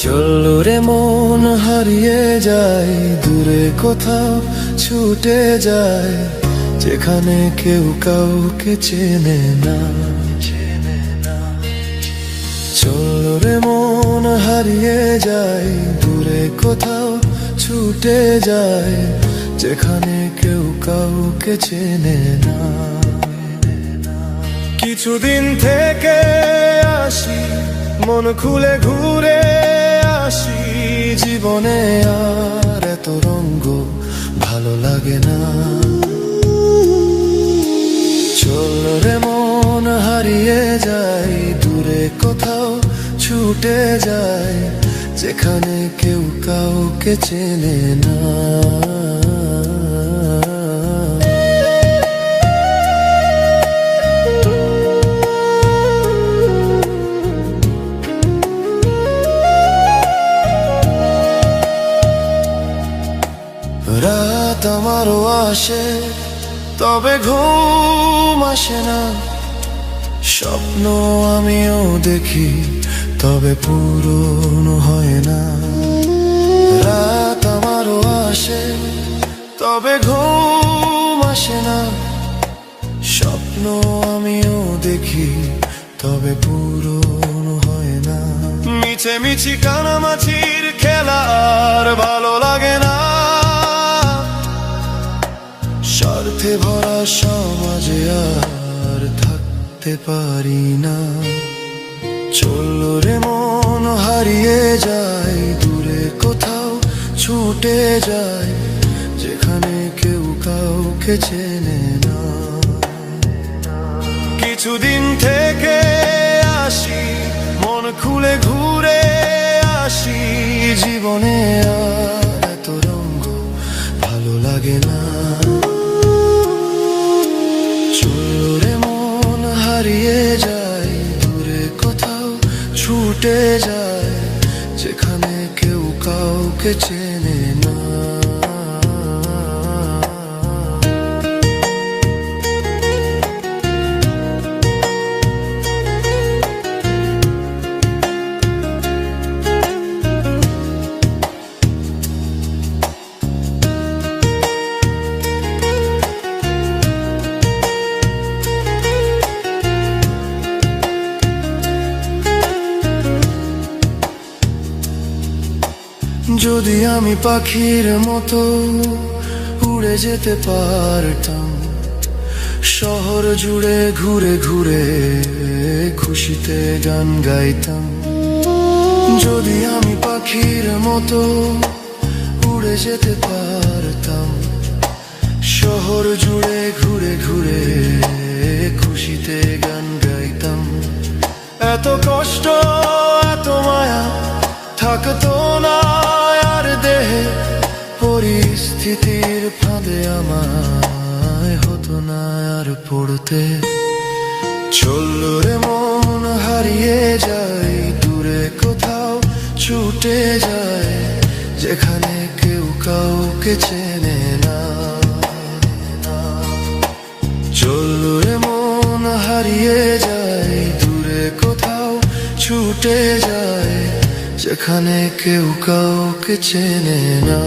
চললো রে মন হারিয়ে যায়, দূরে কোথাও ছুটে যায়, যেখানে কেউ কাউকে চেনে না। চললো রে মন হারিয়ে যায়, দূরে কোথাও ছুটে যায়, যেখানে কেউ কাউকে চেনে না। কিছুদিন থেকে আসি, মন খুলে ঘুরে আসি, জীবনে আর এত রঙ্গ ভালো লাগে না। চলো রে মন হারিয়ে যায়, দূরে কোথাও ছুটে যায়, যেখানে কেউ কাউকে চেনে না। রাত আমারও আসে, তবে ঘুম আসে না। স্বপ্ন আমিও দেখি, তবে পূরণ হয় না। রাত আমারও আসে, তবে ঘুম আসে না। স্বপ্ন আমিও দেখি, তবে পূরণ হয় না। মিছে মিছি কানামাছির খেলা আর ভালো লাগে না। স্বার্থে ভরা সমাজে আর থাকতে পারি না। চললো রে মন হারিয়ে যায়, দূরে কোথাও ছুটে যায়, যেখানে কেউ কাউকে চেনে না। কিছুদিন থেকে আসি, মন খুলে ঘুরে আসি, জীবনে আর এত রঙ্গ ভালো লাগে না। চললো রে মন হারিয়ে যায়, দূরে কোথাও ছুটে যায়, যেখানে কেউ কাউকে চেনে না। যদি আমি পাখির মতো উড়ে যেতে পারতাম, শহর জুড়ে ঘুরে ঘুরে খুশিতে গান গাইতাম। যদি আমি পাখির মতো উড়ে যেতে পারতাম, শহর জুড়ে ঘুরে ঘুরে খুশিতে গান গাইতাম। এত কষ্ট এত মায়া থাকতো না আর দেহে, পরিস্থিতির ফাঁদে আমায় হতো না আর পড়তে। চললো রে মন হারিয়ে যায়, দূরে কোথাও ছুটে যায়, যেখানে কেউ কাউকে চেনে না। চললো রে মন হারিয়ে যায়, দূরে কোথাও ছুটে যায়, যেখানে কেউ কাউকে চেনে না।